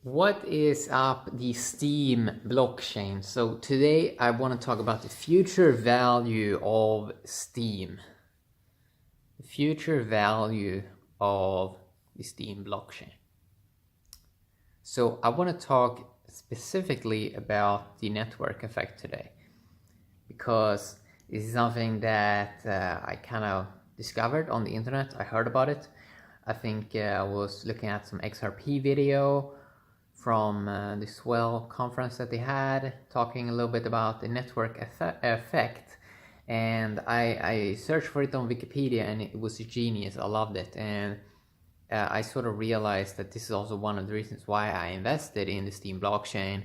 What is up, the Steem blockchain? So today I want to talk about the future value of Steem. The future value of the Steem blockchain. So I want to talk specifically about the network effect today, because this is something that I kind of discovered on the internet. I heard about it. I think I was looking at some XRP video from the Swell conference that they had, talking a little bit about the network effect. And I searched for it on Wikipedia, and it was genius. I loved it. And I sort of realized that this is also one of the reasons why I invested in the Steem blockchain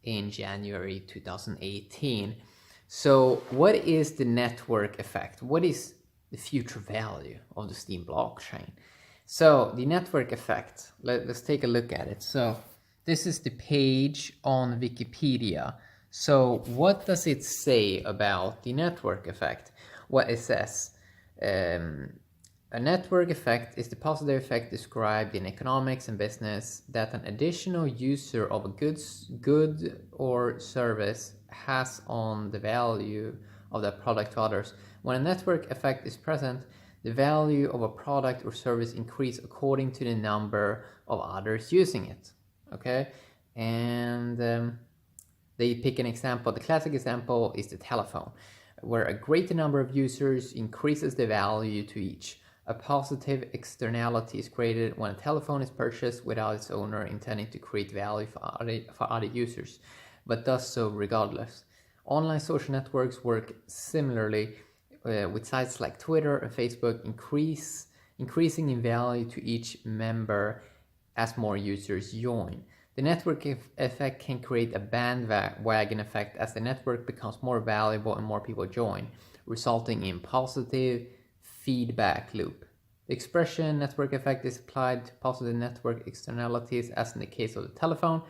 in January 2018. So what is the network effect? What is the future value of the Steem blockchain? So the network effect, let's take a look at it. So this is the page on Wikipedia. So what does it say about the network effect? Well, it says, a network effect is the positive effect described in economics and business that an additional user of a good or service has on the value of that product to others. When a network effect is present, the value of a product or service increases according to the number of others using it. Okay, and they pick an example. The classic example is the telephone, where a greater number of users increases the value to each. A positive externality is created when a telephone is purchased without its owner intending to create value for other users, but does so regardless. Online social networks work similarly, with sites like Twitter and Facebook increasing in value to each member as more users join. The network effect can create a bandwagon effect as the network becomes more valuable and more people join, resulting in positive feedback loop. The expression network effect is applied to positive network externalities, as in the case of the telephone.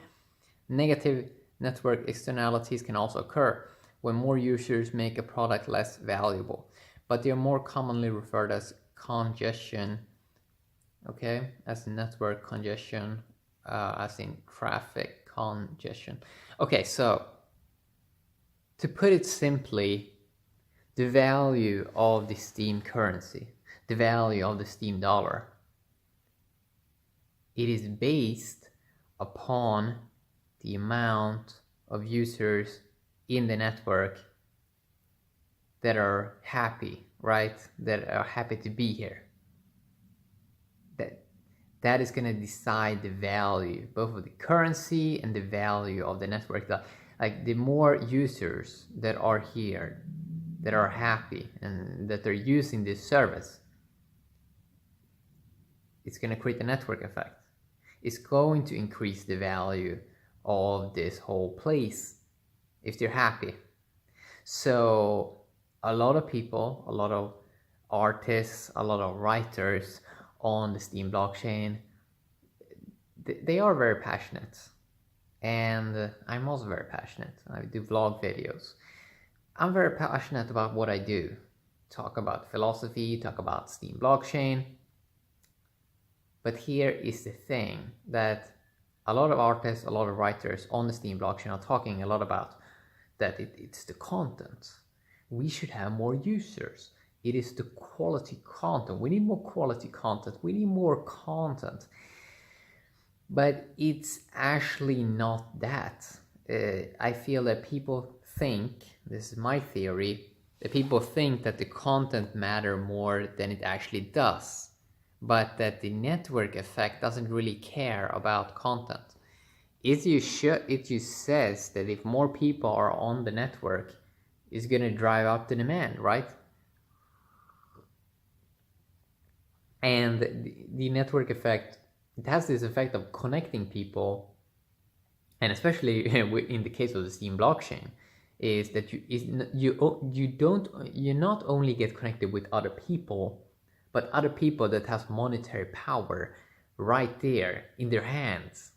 Negative network externalities can also occur when more users make a product less valuable, but they are more commonly referred as congestion, okay, as network congestion, as in traffic congestion. Okay, so to put it simply, the value of the Steem currency, the value of the Steem dollar, it is based upon the amount of users in the network that are happy, right? That are happy to be here. That is going to decide the value, both of the currency and the value of the network. Like the more users that are here, that are happy and that they're using this service, it's going to create a network effect. It's going to increase the value of this whole place if they're happy. So a lot of people, a lot of artists, a lot of writers on the Steem blockchain, they are very passionate, and I'm also very passionate. I do vlog videos. I'm very passionate about what I do. Talk about philosophy, talk about Steem blockchain. But here is the thing that a lot of artists, a lot of writers on the Steem blockchain are talking a lot about, that it's the content. We should have more users. It is the quality content. We need more quality content. We need more content. But it's actually not that. I feel that people think, this is my theory, that people think that the content matter more than it actually does, but that the network effect doesn't really care about content. It just says that if more people are on the network, it's going to drive up the demand, right? And the network effect, it has this effect of connecting people, and especially in the case of the Steem blockchain, is that you not only get connected with other people, but other people that has monetary power right there in their hands.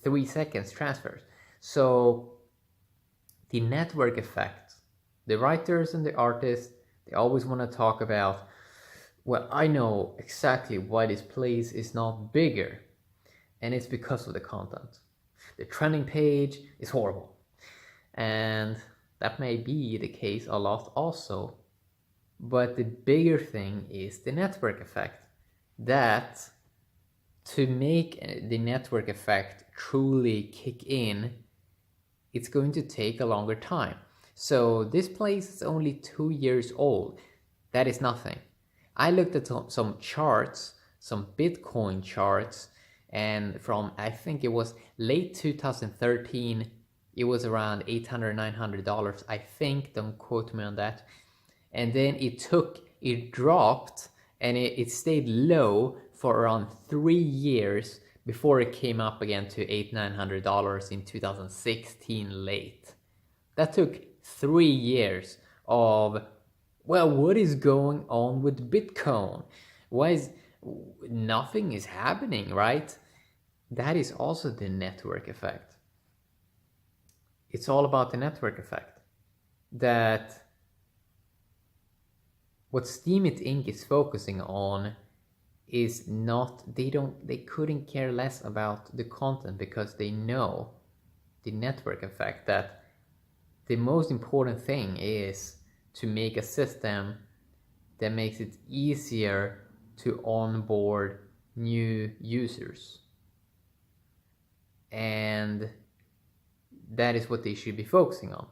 3 seconds transfers. So the network effect, the writers and the artists, they always want to talk about, well, I know exactly why this place is not bigger, and it's because of the content. The trending page is horrible. And that may be the case a lot also. But the bigger thing is the network effect. That to make the network effect truly kick in, it's going to take a longer time. So this place is only 2 years old. That is nothing. I looked at some charts, some Bitcoin charts, and from, I think it was late 2013, it was around $800, $900. I think, don't quote me on that. And then it dropped, and it stayed low for around 3 years before it came up again to $800, $900 in 2016 late. That took 3 years of, well, what is going on with Bitcoin? Why is nothing is happening, right? That is also the network effect. It's all about the network effect. That what Steem It Inc. is focusing on is not, they couldn't care less about the content, because they know the network effect, that the most important thing is to make a system that makes it easier to onboard new users. And that is what they should be focusing on.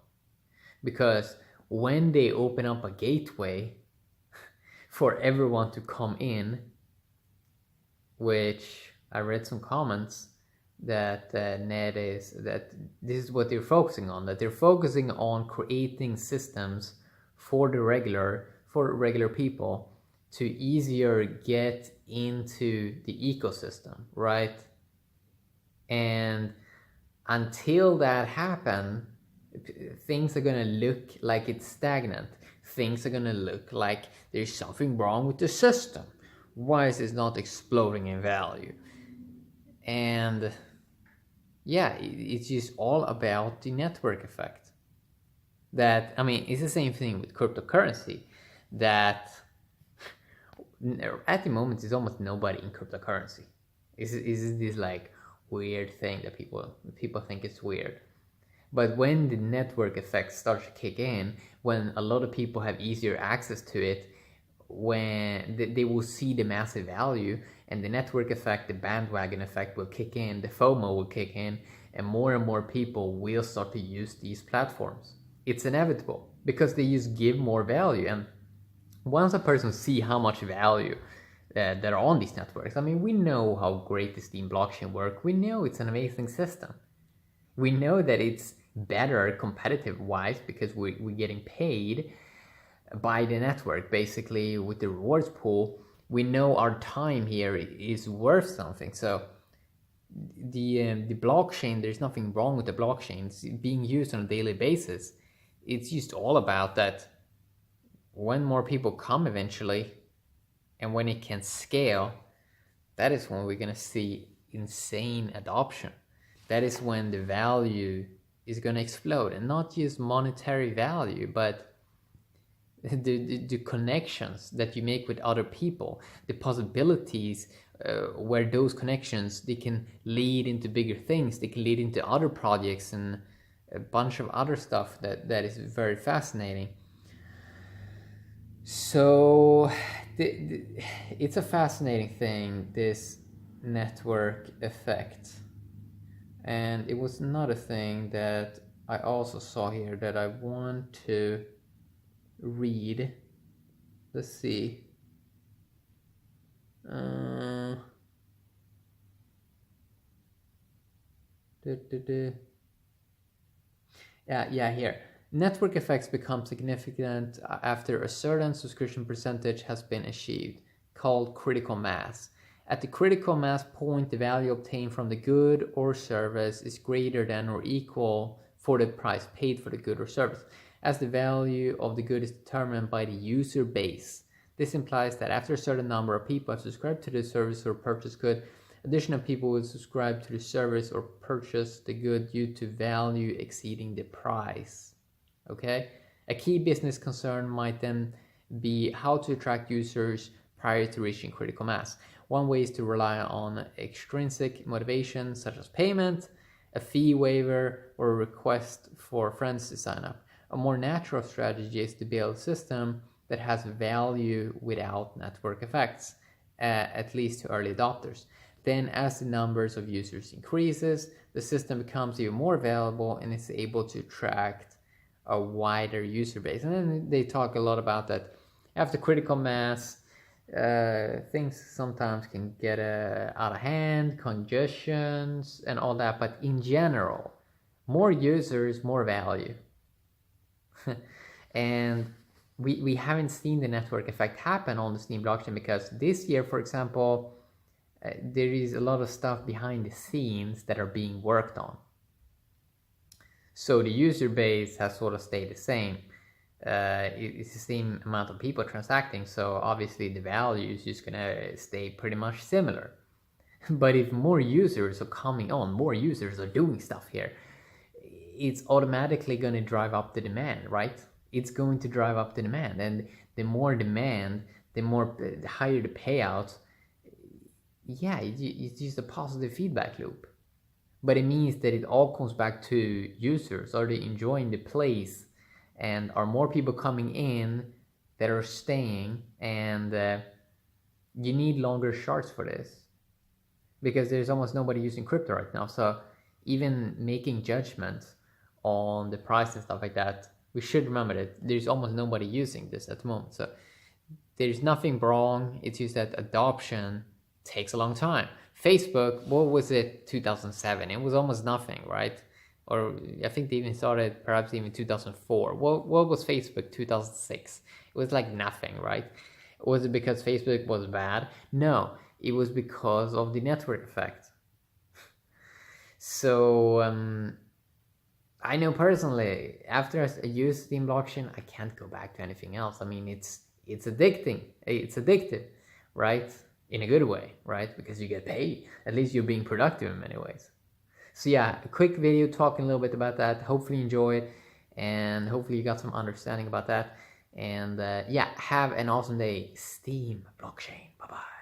Because when they open up a gateway for everyone to come in, which I read some comments that Ned is, that this is what they're focusing on, that they're focusing on creating systems for regular people to easier get into the ecosystem, right? And until that happens, things are gonna look like it's stagnant. Things are gonna look like there's something wrong with the system. Why is this not exploding in value? And yeah, it's just all about the network effect. That, I mean, it's the same thing with cryptocurrency, that at the moment there's almost nobody in cryptocurrency. Is this like weird thing that people think is weird? But when the network effect starts to kick in, when a lot of people have easier access to it, when they will see the massive value, and the network effect, the bandwagon effect will kick in, the FOMO will kick in, and more people will start to use these platforms. It's inevitable, because they just give more value. And once a person see how much value that are on these networks, I mean, we know how great the Steem blockchain works. We know it's an amazing system. We know that it's better competitive wise, because we're getting paid by the network, basically, with the rewards pool. We know our time here is worth something. So the blockchain, there's nothing wrong with the blockchain. It's being used on a daily basis. It's just all about that when more people come eventually, and when it can scale, that is when we're going to see insane adoption. That is when the value is going to explode, and not just monetary value, but the connections that you make with other people, the possibilities where those connections, they can lead into bigger things, they can lead into other projects and a bunch of other stuff that is very fascinating. So it's a fascinating thing, this network effect. And it was another thing that I also saw here that I want to read. Let's see. Yeah, here. Network effects become significant after a certain subscription percentage has been achieved, called critical mass. At the critical mass point, the value obtained from the good or service is greater than or equal for the price paid for the good or service, as the value of the good is determined by the user base. This implies that after a certain number of people have subscribed to the service or purchased good, additional people will subscribe to the service or purchase the good due to value exceeding the price. Okay? A key business concern might then be how to attract users prior to reaching critical mass. One way is to rely on extrinsic motivation, such as payment, a fee waiver, or a request for friends to sign up. A more natural strategy is to build a system that has value without network effects, at least to early adopters. Then as the numbers of users increases, the system becomes even more valuable and is able to attract a wider user base. And then they talk a lot about that after critical mass, things sometimes can get out of hand, congestions and all that, but in general, more users, more value. And we haven't seen the network effect happen on the Steem blockchain because this year, for example, there is a lot of stuff behind the scenes that are being worked on. So the user base has sort of stayed the same. It's the same amount of people transacting, so obviously the value is just gonna stay pretty much similar. But if more users are coming on, more users are doing stuff here, it's automatically going to drive up the demand, right? It's going to drive up the demand, and the more demand, the higher the payout. Yeah, it's just a positive feedback loop. But it means that it all comes back to users. Are they enjoying the place? And are more people coming in that are staying? And you need longer charts for this, because there's almost nobody using crypto right now. So even making judgments on the price and stuff like that, we should remember that there's almost nobody using this at the moment. So there's nothing wrong. It's just that adoption takes a long time. Facebook, what was it, 2007? It was almost nothing, right? Or I think they even started perhaps even 2004. What was Facebook 2006? It was like nothing, right? Was it because Facebook was bad? No, it was because of the network effect. So I know personally, after I use Steem blockchain, I can't go back to anything else. I mean, it's addicting. It's addictive, right? In a good way, right? Because you get paid. At least you're being productive in many ways. So yeah, a quick video talking a little bit about that. Hopefully you enjoy it, and hopefully you got some understanding about that. And yeah, have an awesome day. Steem blockchain. Bye-bye.